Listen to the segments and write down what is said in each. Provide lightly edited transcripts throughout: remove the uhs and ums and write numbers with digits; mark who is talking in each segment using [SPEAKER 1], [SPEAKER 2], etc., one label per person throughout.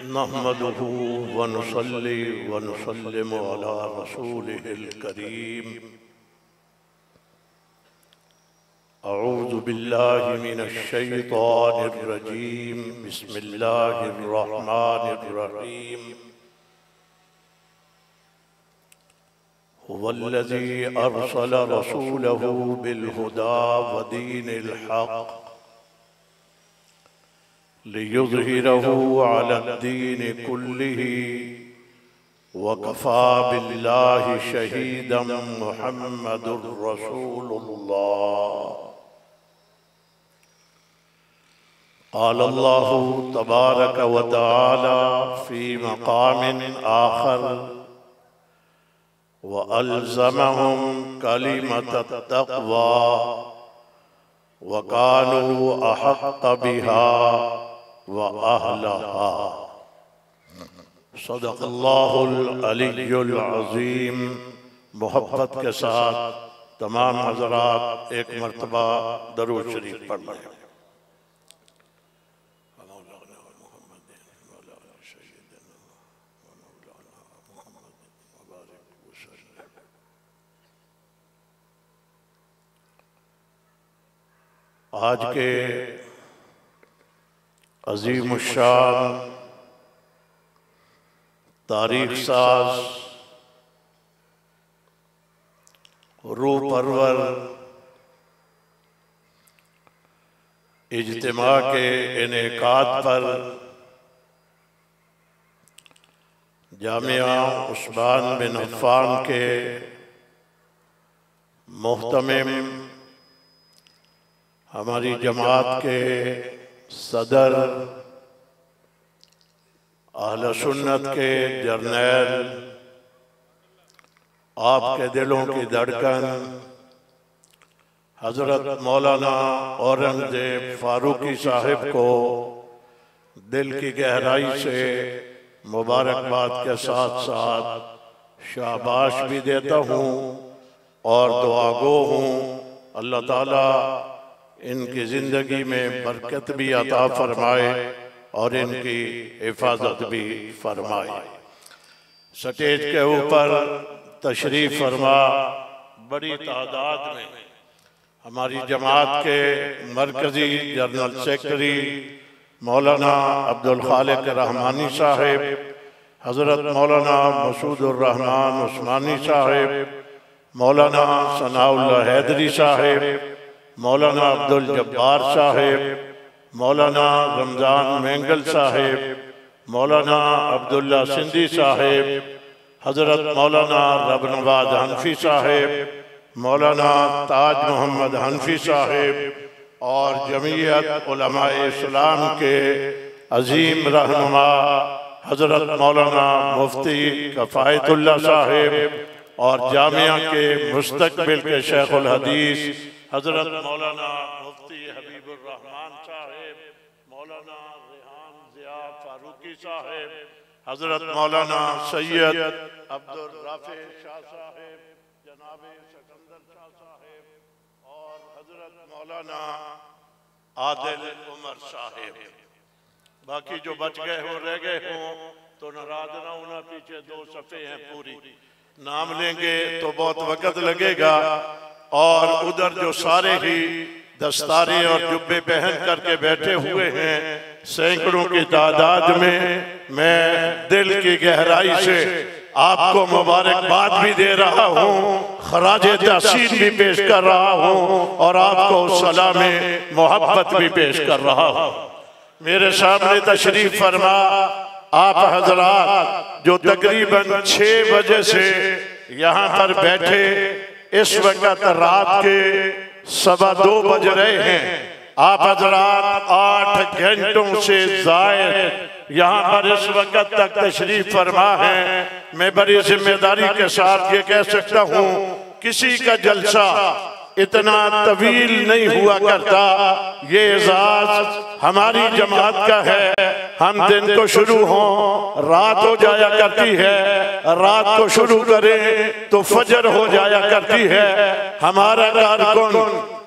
[SPEAKER 1] नहमदुहु व नुसल्ली व नुसल्लिमु अला रसूलिहिल करीम। अऊज़ु बिल्लाहि मिनश शैतानिर रजीम। बिस्मिल्लाहिर रहमानिर रहीम। हुवल्लज़ी अरसल रसूलहु बिल हुदा व दीनिल हक़ लियुज़हिरहु अलद्दीनि कुल्लिहि वकफ़ा बिल्लाहि शहीदम मुहम्मदुर रसूलुल्लाह। क़ालल्लाहु तबारक व तआला फ़ी मक़ामिन आख़र व अल्ज़महुम कलिमतत तक़वा व कानू अहक़्क़ बिहा व अहलहा। सदक़ल्लाहुल अलिय्युल अज़ीम। मोहब्बत के साथ तमाम हज़रात एक मरतबा दरूद शरीफ पढ़ लें। आज के अज़ीम शान तारीख साज रूह परवर इज्तिमा के इनेकाद पर जामिया उस्मान बिन अफ़्फ़ान के मुहतमिम हमारी जमात के सदर अहले सुन्नत के जर्नैल, आपके दिलों की धड़कन हजरत मौलाना औरंगजेब फारूकी साहिब को दिल की गहराई से मुबारकबाद के साथ साथ शाबाश भी देता हूँ और दुआगो हूँ। अल्लाह ताला इनकी ज़िंदगी में बरकत भी अता फरमाए और इनकी हिफाजत भी फरमाए। स्टेज के ऊपर तशरीफ फरमा बड़ी तादाद में हमारी जमात के मरकज़ी जनरल सेक्रेटरी मौलाना अब्दुल खालिक रहमानी साहिब, हज़रत मौलाना मसूदुर रहमान उस्मानी साहिब, मौलाना सनाउल्लाह हैदरी साहिब, मौलाना अब्दुल जब्बार साहिब, मौलाना रमज़ान मेंगल साहिब, मौलाना अब्दुल्ला सिंधी साहिब, हज़रत मौलाना रबनवाज हनफी साहिब, मौलाना ताज मोहम्मद हनफी साहिब और जमीयत उलमाए इस्लाम के अजीम रहनुमा हज़रत मौलाना मुफ्ती कफ़ायतुल्लाह साहिब और जामिया के मुस्तक़बिल के शेखुल हदीस हज़रत मौलाना मुफ्ती हबीबुर रहमान साहिब, मौलाना रेहान ज़िया फारूकी साहिब, हज़रत मौलाना सैयद अब्दुल राफ़े शाह साहिब, जनाबे सिकंदर शाह साहिब और हज़रत मौलाना आदिल उमर साहिब। बाकी जो बच गए हो रह गए हों तो नाराज ना होना, पीछे दो सफ़े हैं पूरी, नाम लेंगे तो बहुत वक़्त लगेगा। और उधर जो सारे ही दस्तारे और जुब्बे पहन करके बैठे हुए हैं सैकड़ों की तादाद में, मैं दिल की गहराई से आपको मुबारकबाद भी दे रहा हूँ, खराजे तहसीन भी पेश कर रहा हूँ और आपको सलामे मोहब्बत भी पेश कर रहा हूँ। मेरे सामने तशरीफ फरमा आप हजरात जो तकरीबन 6 बजे से यहाँ पर बैठे, इस वक्त रात के 2:15 बज रहे हैं। आप हजरात 8 घंटों से ज़ायद यहाँ पर इस वक्त तक तशरीफ फरमा है। मैं बड़ी जिम्मेदारी के साथ ये कह सकता हूँ, किसी का जलसा इतना तवील नहीं हुआ करता। ये एजाज हमारी जमात का है। हम दिन को शुरू हो रात हो जाया करती है, रात को शुरू करें तो फजर हो जाया करती है। हमारा कारकुन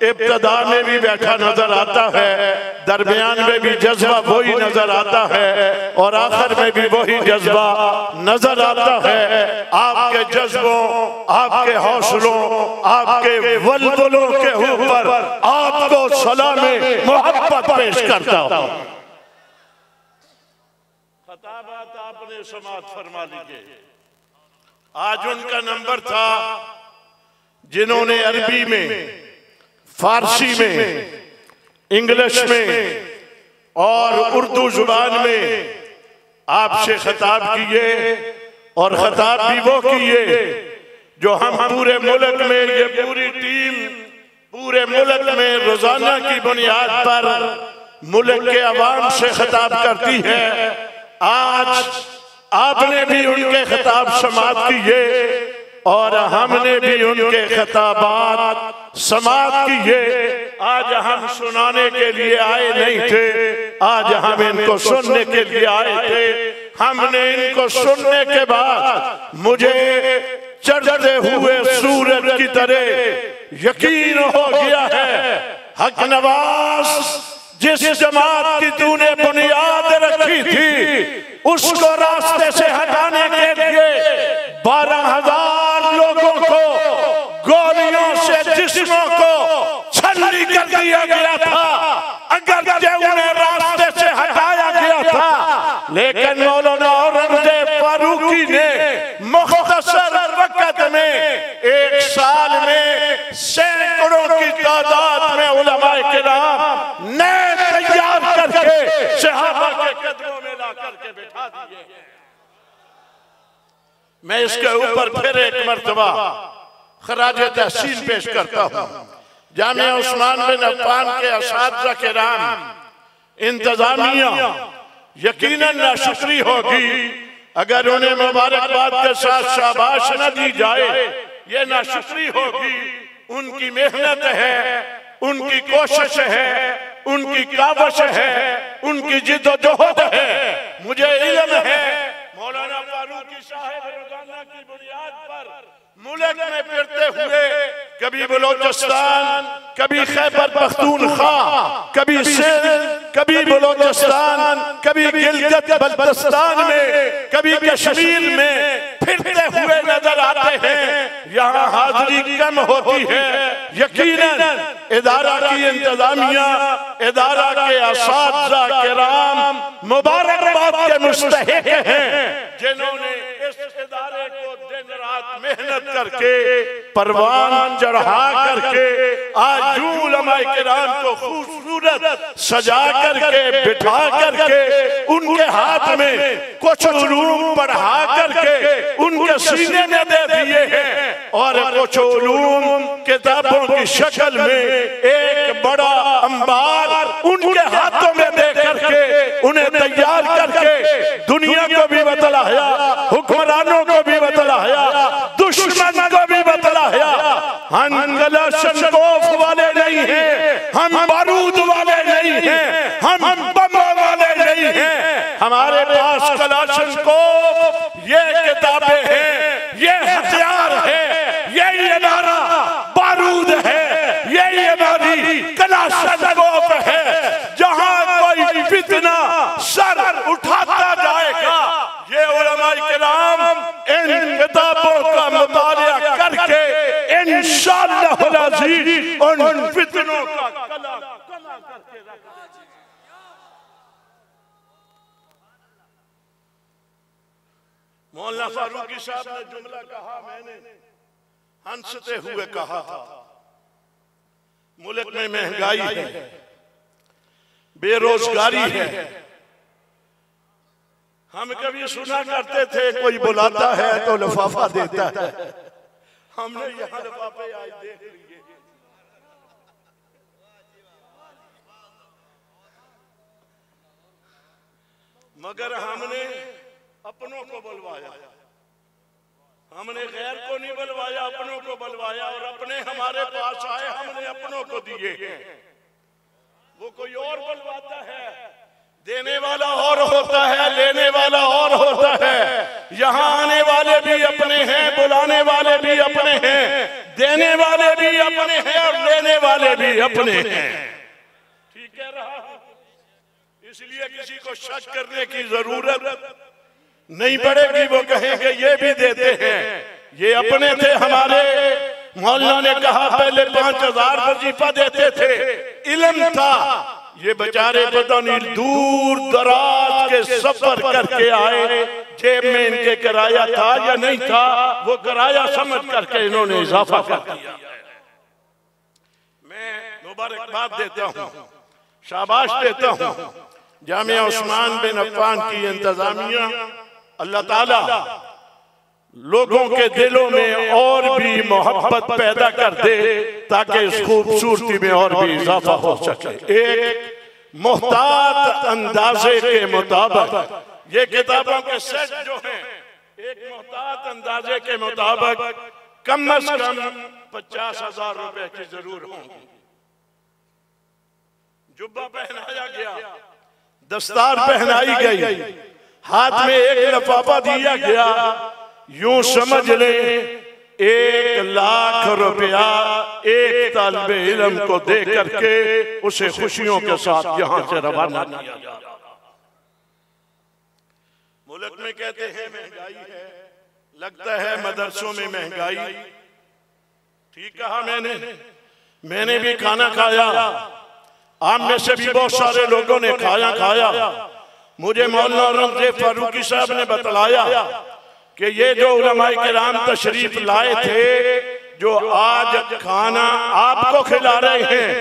[SPEAKER 1] इब्तदा में भी बैठा नजर आता है, दरमियान में भी जज्बा वही नजर आता है और आखिर में भी वही जज्बा नजर आता है। आपके जज्बों, आपके हौसलों, आपके वलवलों के ऊपर आपको सलाम मोहब्बत पेश करता हूं। खताबात आपने समाअत फरमा लीजिए। आज उनका नंबर था जिन्होंने अरबी में, फारसी में, इंग्लिश में और उर्दू जुबान में आपसे खिताब किए, और खिताब भी वो किए जो हम पूरे मुल्क में, ये पूरी टीम पूरे मुल्क में रोजाना की बुनियाद पर मुल्क के अवाम से खिताब करती है। आज आपने भी उनके खिताब समाअत किए और हमने भी उनके खिताबात समाअत किए। आज हम सुनाने के लिए आए नहीं थे, आज हम इनको सुनने के लिए आए थे। हमने इनको सुनने के बाद मुझे चढ़ते हुए सूरज की तरह यकीन हो गया है, हक नवाज जिस जमात की तूने बुनियाद रखी थी उसको रास्ते से हटाने के लिए 12,000 लोगों को गोलियों से जिस्मों को छलनी कर दिया गया था। अगर उन्हें रास्ते से हटाया गया था, लेकिन मौलाना औरंगजेब फारूकी ने मुख्तसर वक्त में, 1 साल में सैकड़ों की तादाद में उलमाए किराम नए तैयार करके सहाबा के कदमों में ला करके बिठा दिए। मैं इसके ऊपर फिर एक मर्तबा खराजे तहसीन पेश करता हूँ। जामिया उस्मान बिन अफ्फान के असातिज़ा किराम, इंतजामिया यकीनन नाशुक्री होगी अगर उन्हें मुबारकबाद के साथ शाबाश न दी जाए। ये नाशुक्री होगी। उनकी मेहनत है, उनकी कोशिश है, उनकी कावश है, उनकी जिद्दोजहद है। मुझे इल्म है मौलाना फारूकी साहब रोजाना की बुनियाद पर मुल्क में फिरते हुए कभी बलोचिस्तान, कभी खैबर पख्तूनख्वा, कभी सिंध, कभी बलोचिस्तान, कभी गिलगित बल्तिस्तान में, कभी कश्मीर में फिरते हुए नजर आते हैं। यहाँ हाजिरी कम होती है। यकीनन इदारा की इंतजामिया, इदारा के असातिज़ा किराम मुबारकबाद के मुस्तहिक हैं, जिन्होंने इस इदारे को दिन रात मेहनत करके, परवान चढ़ा करके आज उलमाए किराम को खूबसूरत सजा करके, बिठा करके, उनके हाथ में कुछ उलूम पढ़ा करके उनके सीने में दे दिए हैं, और कुछ उलूम किताबों की शक्ल में एक बड़ा अंबार उनके हाथों में दे करके उन्हें तैयार करके दुनिया को भी बतलाया, हुक्मरानों को भी बतलाया, दुश्मन को भी बतलाया। हम कलाशनकोफ वाले नहीं हैं, हम बारूद वाले नहीं हैं, हम बम वाले नहीं हैं। हमारे पास कलाशनकोफ ये किताबें हैं, ये हथियार है, यही इदारा बारूद है, यही हमारी कलाशनकोफ है। जहां कोई फितना सर उठाता जाएगा, ये उलमाए किराम इन किताबों का मुतालिया करके इंशाअल्लाह अज़ीज़ उन फितनों का कला करके रखा। मौलाना फारूकी साहब ने जुमला कहा, मैंने हंसते हुए कहा था, मुल्क में महंगाई है, बेरोजगारी है। हम कभी सुना करते थे कोई बुलाता है तो लिफाफा देता है। हमने यहाँ लिफाफे आज देख लिए। मगर हमने अपनों को बुलवाया, हमने गैर को नहीं बुलवाया, अपनों को बुलवाया, और अपने हमारे पास आए, हमने अपनों को दिए। वो कोई और बुलवाता है, देने वाला और होता है, लेने वाला और होता है। यहाँ आने वाले भी अपने हैं, बुलाने वाले भी अपने हैं, देने वाले भी अपने हैं और लेने वाले भी अपने हैं। ठीक कह रहा हूं, इसलिए किसी को शक करने की जरूरत नहीं पड़ेगी वो कहेंगे ये भी देते हैं। ये अपने थे हमारे मौलाना ने कहा पहले 5000 वजीफा देते थे, इल्म था। ये बेचारे पता नहीं दूर दराज के सफर करके आए, जेब में इनके किराया था या नहीं था, वो किराया समझ करके इन्होंने इजाफा कर दिया। मैं मुबारकबाद देता हूँ, शाबाश देता हूँ जामिया उस्मान बिन अफ़्फ़ान की इंतजामिया। अल्लाह ताला लोगों के दिलों में और भी मोहब्बत पैदा कर दे ताकि इस खूबसूरती में और भी इजाफा हो सके। एक मोहतात अंदाजे के मुताबिक ये किताबों के सेट जो हैं, एक मोहतात अंदाजे के मुताबिक कम से कम 50,000 रुपए की जरूर होंगी। जुब्बा पहनाया गया, दस्तार पहनाई गई, हाथ में एक लिफाफा दिया गया। यूं समझ ले 1 लाख रुपया एक तालिबे इल्म को दे करके उसे खुशियों के साथ यहां से रवाना किया जा रहा। मुल्क में कहते हैं महंगाई है, लगता है मदरसों में महंगाई। ठीक कहा मैंने भी खाना खाया, आप में से भी बहुत सारे लोगों ने खाया। मुझे मौलाना औरंगजेब फारूकी साहब ने बतलाया कि ये जो उलमाए किराम तशरीफ लाए थे, जो आज खाना आपको खिला रहे हैं,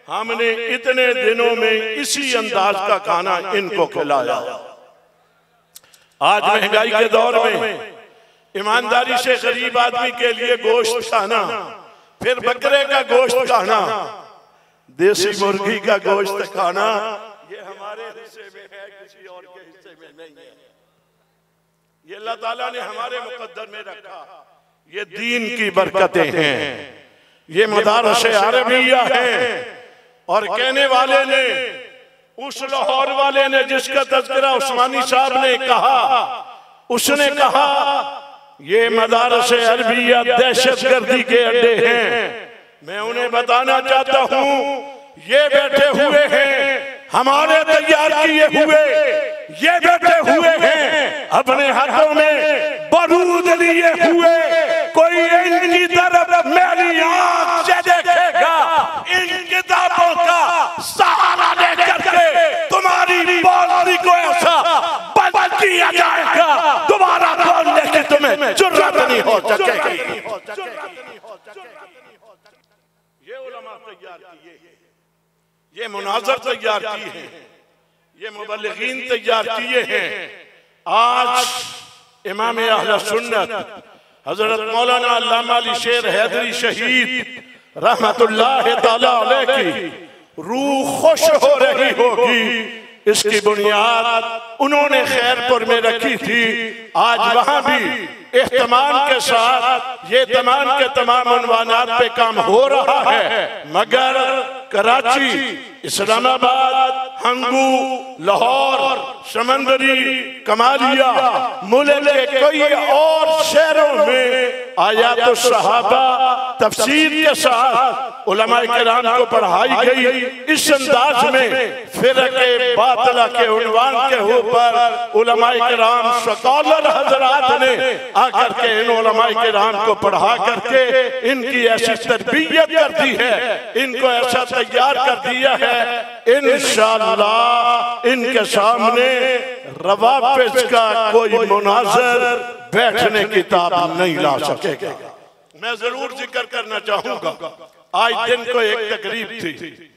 [SPEAKER 1] हमने इतने दिनों में इसी अंदाज का खाना इनको खिलाया। आज महंगाई के दौर में ईमानदारी से गरीब आदमी के लिए गोश्त खाना, फिर बकरे का गोश्त खाना, देसी मुर्गी का गोश्त खाना, ये हमारे हिस्से में है, किसी और के हिस्से में नहीं है। ये अल्लाह ताला ने हमारे मुकद्दर में रखा। ये दीन की बरकतें हैं, ये मदारसे अरबिया हैं। और कहने वाले ने, उस लाहौर वाले ने जिसका तज़किरा उस्मानी साहब ने कहा, उसने कहा ये मदारसे अरबिया दहशतगर्दी के अड्डे हैं। मैं उन्हें बताना चाहता हूँ, ये बैठे हुए हैं हमारे तैयार किए हुए, ये बैठे हुए हैं अपने हाथों में बारूद लिए हुए। कोई इनकी तरफ मैली आंख से देखेगा, इन किताबों का सहारा लेकर के तुम्हारी बोलती को ऐसा बंद किया जाएगा, दोबारा बोलने की तुम्हें जुर्रत नहीं हो सकेगी। ये उलमा तैयार किए हैं, ये मुनाज़र तैयार किए हैं, ये मुबल्लिगीन तैयार किए हैं। आज इमाम अहले सुन्नत हजरत मौलाना अल्लामा अली शेर हैदरी शहीद रहमतुल्लाह तआला अलैह की रूह खुश हो रही होगी। इसकी बुनियाद उन्होंने खैरपुर में रखी थी। आज वहां भी एहतमाम के साथ ये तमाम के तमाम उन्वानात पे काम हो रहा है, मगर कराची, इस्लामाबाद, हंगू, लाहौर, समंदरी, कमालिया, मुल्क के कई और शहरों में आयात सहाबा तफसीर के साथ उलमाए किराम को पढ़ाई गई। इस अंदाज में फिरके बातिला के उन्वान के ऊपर उलमाए किराम स्कॉलर हजरात ने आकर के इन उलमाए किराम को पढ़ा करके इनकी ऐसी तरबियत कर दी है, इनको ऐसा तैयार कर दिया है, इंशाअल्लाह इनके सामने रवाफिज का कोई मुनाज़र बैठने की ताब नहीं ला सकेगा। मैं जरूर जिक्र करना चाहूंगा, आज दिन को एक तकरीब थी,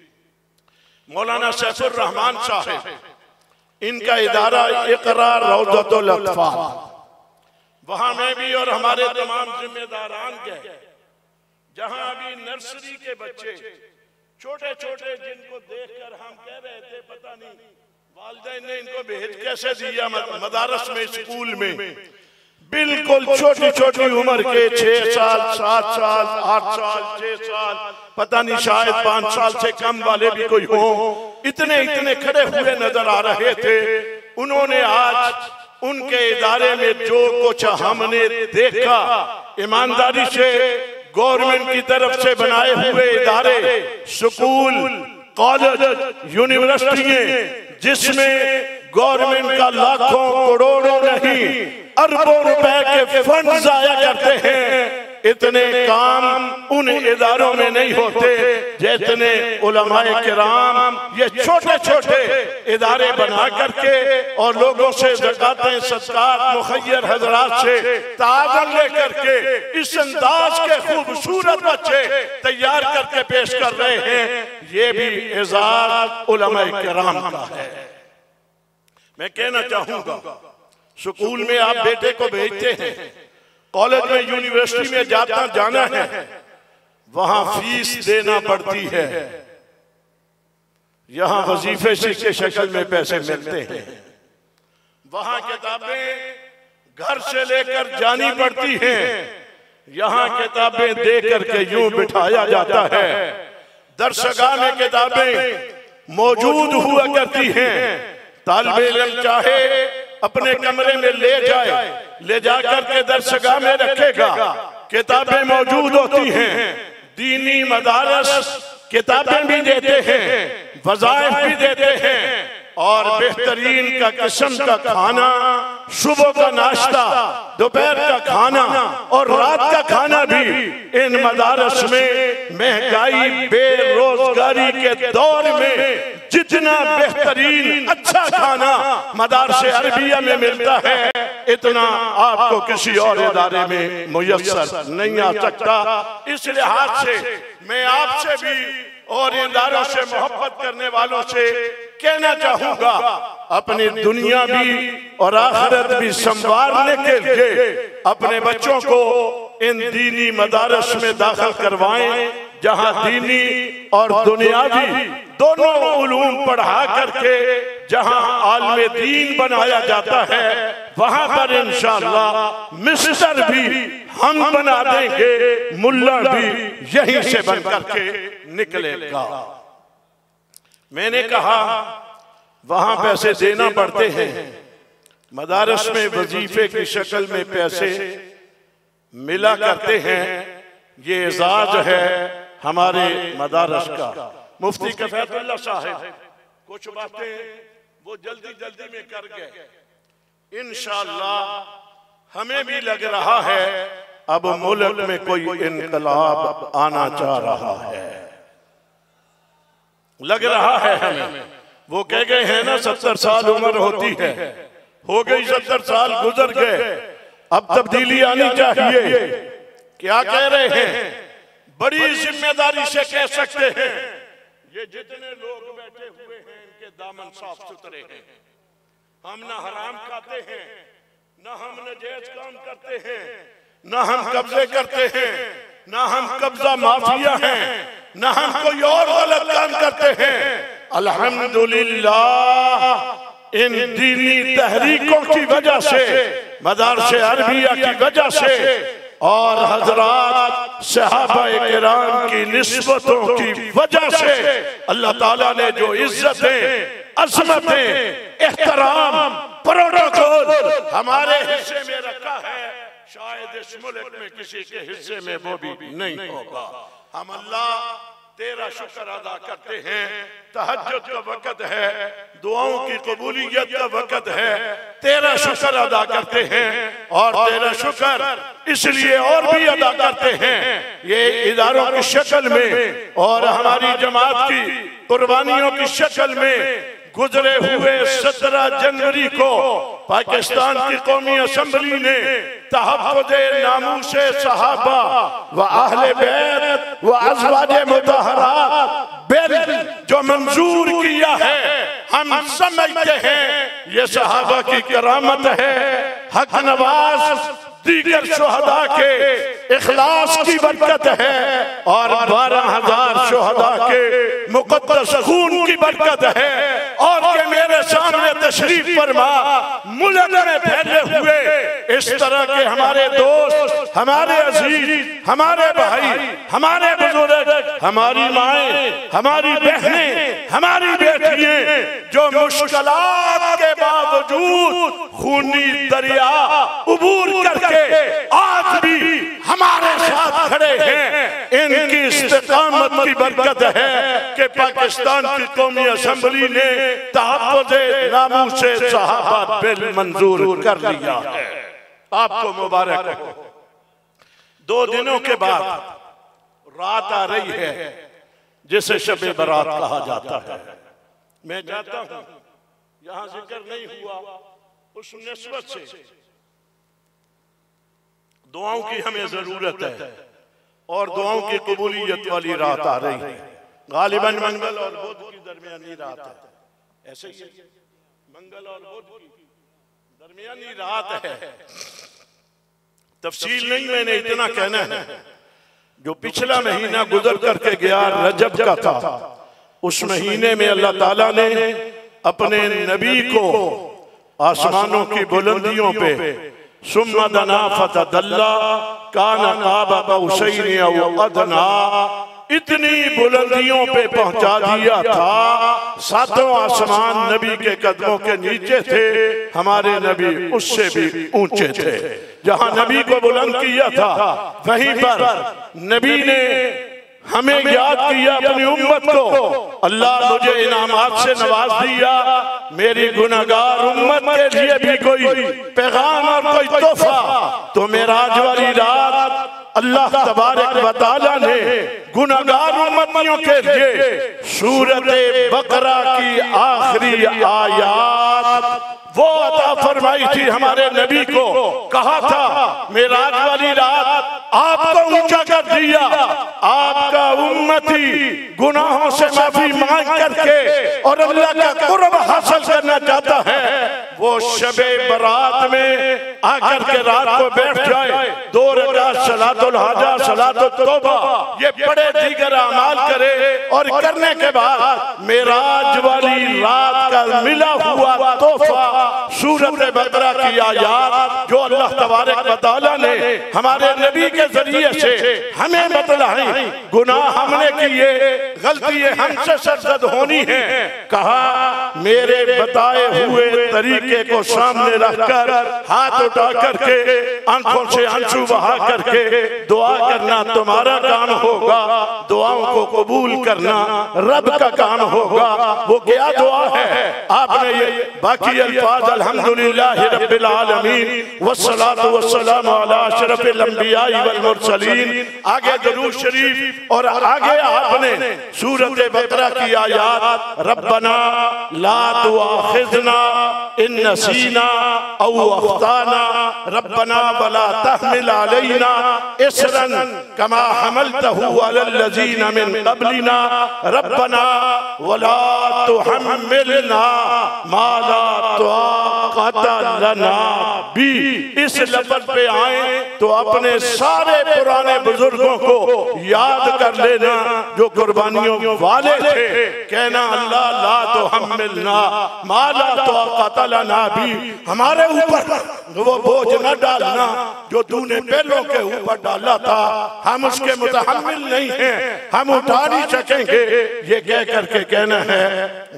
[SPEAKER 1] मौलाना सैफुर रहमान साहब, इनका इदारा इकरा रौज़तुल अत्फ़ाल, वहां मैं भी और हमारे तमाम जिम्मेदारान गए, जहां अभी नर्सरी के बच्चे छोटे छोटे, जिनको देखकर हम कह रहे थे पता नहीं वालिदैन ने इनको भेज कैसे दिया मदारस में, स्कूल में, बिल्कुल छोटी छोटी उम्र के 6 साल, 7 साल, 8 साल, 6 साल, पता नहीं शायद 5 साल से कम वाले भी कोई हो, इतने खड़े हुए नजर आ रहे थे। उन्होंने आज उनके इदारे में जो कुछ हमने देखा, ईमानदारी से गवर्नमेंट की तरफ से बनाए हुए इदारे, स्कूल, कॉलेज, यूनिवर्सिटियां, जिसमें गवर्नमेंट का लाखों करोड़ों नहीं अरबों रुपए के फंड जाया करते हैं, इतने काम उन इदारों में नहीं होते जितने उलमाए किराम ये छोटे छोटे इदारे बना करके और लोगों से ज़कातें सदकात मुखय्यर हजरात से ताज़न लेकर के इस अंदाज के खूबसूरत बच्चे तैयार करके पेश कर रहे हैं। ये भी एजाज़ उलमाए किराम का है। मैं कहना चाहूंगा, स्कूल में आप बेटे को भेजते हैं, कॉलेज में यूनिवर्सिटी में जाना है, वहां फीस देना पड़ती है, यहाँ वजीफे की शक्ल में पैसे मिलते हैं, वहां किताबें घर से लेकर जानी पड़ती हैं, यहाँ किताबें दे करके यूं बिठाया जाता है। दरसगाह में किताबें मौजूद हुआ करती हैं, तालिबे इल्म चाहे अपने कमरे में ले जाकर के दरसगाह में रखेगा, किताबें मौजूद होती हैं, दीनी मदारस किताबें भी देते हैं, वज़ाइफ भी देते हैं, और बेहतरीन का किस्म का खाना, सुबह का नाश्ता, दोपहर का खाना और रात का खाना भी इन मदारस में महंगाई बेरोजगारी के दौर में जितना बेहतरीन अच्छा खाना मदारस अरबिया में मिलता है, इतना आपको किसी और इदारे में मुयस्सर नहीं आ सकता। इस लिहाज से मैं आपसे भी और इदारों से मोहब्बत करने वालों से कहना चाहूंगा, अपनी दुनिया भी और आखिरत भी संवारने के लिए अपने बच्चों को इन दीनी मदारस में दाखिल करवाएं, जहां दीनी और दुनियावी दोनों उलूम पढ़ा करके जहां आलिम दीन बनाया जाता है, वहां पर इंशाअल्लाह मिस्टर भी हम बना देंगे, मुल्ला भी यहीं से बन करके निकलेगा। मैंने कहा वहां पैसे देना पड़ते हैं, मदारस में वजीफे की शक्ल में पैसे मिला करते हैं। ये एजाज है हमारे मदारस का। मुफ्ती कफयतुल्लाह साहब कुछ बातें वो जल्दी जल्दी में कर गए। इंशाअल्लाह हमें भी लग रहा है अब मुल्क में कोई इनकलाब आना चाह रहा है, लग रहा है हमें। वो कह गए हैं ना 70 साल उम्र होती है, हो गई 70 साल गुजर गए, अब तब्दीली आनी चाहिए। क्या कह रहे हैं? बड़ी जिम्मेदारी से कह सकते हैं, ये जितने लोग बैठे हुए हैं इनके दामन साफ सुथरे हैं। हम ना हराम खाते हैं, ना हम नाजायज काम करते हैं, ना हम कब्जे करते हैं, ना हम कब्जा माफिया हैं, ना हम कोई और गलत काम करते हैं। अल्हम्दुलिल्लाह इन दीनी तहरीकों की वजह से, मदारस अरबिया की वजह से और हजरात सहाबा किराम की निस्बतों की वजह से अल्लाह ताला ने जो इज्जतें, अज़मतें, एहतराम, प्रोटोकॉल हमारे हिस्से में रखा है, शायद इस मुल्क में किसी के हिस्से में वो भी नहीं होगा। हम अल्लाह तेरा शुक्र अदा करते हैं। तहज्जुद का वक़्त है, दुआओं की कबूलियत का वक़्त है, तेरा शुक्र अदा करते हैं। और तेरा शुक्र इसलिए और भी अदा करते हैं, ये इदारों की शक्ल में और हमारी जमात की कुर्बानियों की शक्ल में गुजरे हुए 17 जनवरी को पाकिस्तान की कौमी असम्बली ने तहफ़्फ़ुज़े नामूसे सहाबा व अहले बैत व अज़वाजे मुतहरात बिल जो मंजूर किया है, हम समझते हैं ये सहाबा की करामत है, हक नवाज दीगर शुहदा के इखलास की बरकत है और 12,000 शुहदा के मुक़द्दस खून की बरकत है। और ये मेरे सामने तशरीफ फरमा मुल्क में फैले हुए इस तरह के हमारे दोस्त, हमारे अजीज, हमारे भाई, हमारे बुजुर्ग, हमारी माएं, हमारी बहनें, हमारी बेटियां जो मुश्किलात के बावजूद खूनी दरिया उबूर करके आज भी हमारे साथ खड़े हैं, इनकी इस्तिकामत की बरकत है कि पाकिस्तान की कौमी असम्बली ने तहफ़्फ़ुज़े नामूसे सहाबा बिल मंजूर कर लिया है। आपको मुबारक हो। 2 दिनों के बाद रात आ रही है जिसे शबे बारात कहा जाता है। मैं चाहता हूं, यहां जिक्र नहीं हुआ, उस निस्बत से दुआओं की हमें जरूरत है और दुआओं की कबूलियत वाली रात आ रही है। गालिबन मंगल और बुध की दरमियानी रात है। ऐसे ही मंगल और बुध की दरमियानी रात है। तफसील नहीं, मैंने इतना कहना है, जो पिछला महीना गुजर करके गया रजब का था, उस महीने में अल्लाह ताला ने अपने नबी को आसमानों की बुलंदियों पे सुम्मा दना फतदल्ला काना काबा कौसैन औ अदना, इतनी बुलंदियों पे पहुंचा दिया था। 7वां आसमान नबी के कदमों के नीचे थे, हमारे नबी उससे भी ऊंचे थे। जहां नबी को बुलंद किया था, वहीं पर नबी ने हमें याद किया अपनी उम्मत को। अल्लाह मुझे इनामात से नवाज दिया, मेरी गुनहगार उम्मत के लिए भी कोई पैगाम और कोई तोहफा। तो मेराज वाली रात अल्लाह तबारक व तआला ने गुनहगार उम्मतियों के लिए सूरत बकरा की आखिरी आयत वो अता फरमाई थी हमारे नबी को। कहा था मेराज वाली रात आपको ऊंचा कर दिया, आपका उम्मती गुनाहों से माफी मांग करके और अल्लाह का कुर्ब हासिल करना चाहता है, वो शबे बरात में आकर के रात को बैठ जाए, 2 रकात सलातुल हाजा सलातुत तौबा ये बड़े दीगर अमाल करे, और करने के बाद मेराज वाली रात का मिला हुआ तोहफा सूरत बकरा की आयत जो अल्लाह तबारक व तआला ने हमारे नबी के जरिए से हमें बतलाई। गुनाह हमने किए, गलतियां हमसे सरजद होनी है। कहा मेरे बताए हुए तरीके को सामने रखकर हाथ उठा करके आंखों से आंसू बहा करके दुआ करना तुम्हारा काम होगा, दुआओं को कबूल करना रब का काम होगा। वो क्या दुआ है? आपने ये बाकी अल्फाज अल्हम्दुलिल्लाह रब्बिल आलमीन वस्सलातु वस्सलामु अला अशरफिल अंबिया वल मुरसलीन, आगे दुरूद शरीफ और आगे आपने सूरत बकरा की आयत रब्बना ला तुआखिज़ना इन नसीना औ अख्ताना रब्बना वला तहमिल अलैना इसरन कमा हमलतहु अलल लज़ीना मिन क़ब्लिना रब्बना वला तुहम्मिलना मा ला ताक़त लना बी। इस लफ्ज़ पे आए तो अपने सारे पुराने बुजुर्गों को याद कर लेना जो कुर्बानियों वाले थे। कहना अल्लाह ला तुहम्मिलना मा ला ताक़त लना बी, हमारे ऊपर वो बोझ न डालना जो तूने पहलों के ऊपर डाला था, हम उसके मुतहम्मिल नहीं हैं, हम उठा नहीं सकेंगे। ये कह करके कहना है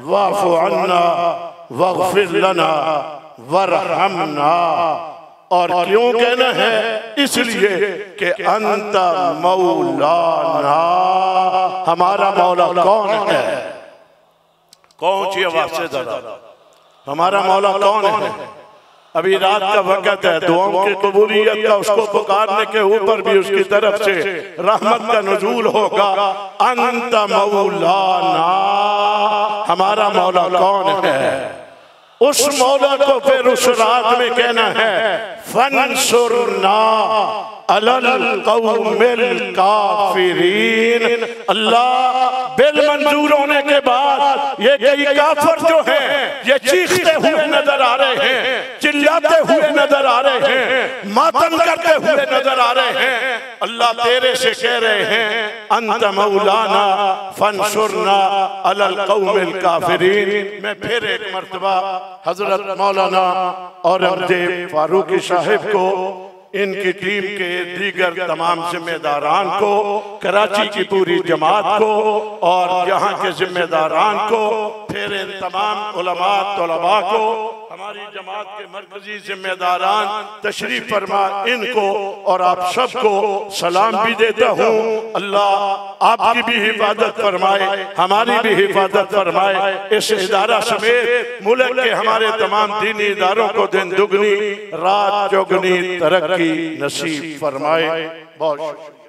[SPEAKER 1] वाफ़ु अन्ना वग़फ़िर लना वरहमना। और क्यों कहना है? इसलिए कि अंता मौलाना, हमारा मौला कौन है? कौन सी आवाज से जरा, हमारा मौला कौन है? अभी रात का वक्त है, दुआओं की कबूलियत का उसको पुकारने के ऊपर भी उसकी तरफ से रहमत का नुज़ूल होगा। अंता मौलाना, हमारा मौला कौन है? उस मौला को फिर उस रात में कहना है फंसुरना अलल कौमिल काफिरीन। अल्लाह बिल मंजूर होने के बाद ये कई काफिर जो हैं ये चीखते हुए नजर आ रहे हैं, चिल्लाते हुए नजर आ रहे हैं, मातम करते हुए नजर आ रहे हैं। अल्लाह तेरे से कह रहे हैं अंत मौलाना फंसुरना अलल कौमिल काफिरीन। मैं फिर एक मर्तबा हजरत मौलाना औरंगजेब फारूकी साहिब को, इनकी टीम के दीगर तमाम जिम्मेदारान को, कराची की पूरी जमात को और यहाँ के जिम्मेदारान को, फिर इन तमाम उलमा तलबा को हमारी जमात के मरकजी जिम्मेदारान तशरीफ फरमा, इनको और आप सबको सलाम भी देता हूँ। अल्लाह आपकी भी हिफाजत फरमाए, हमारी भी हिफाजत फरमाए। इस इदारा समेत मुल्क के हमारे तमाम दीनी इदारों को दिन दुगनी रात चौगुनी तरक्की नसीब फरमाए। बहुत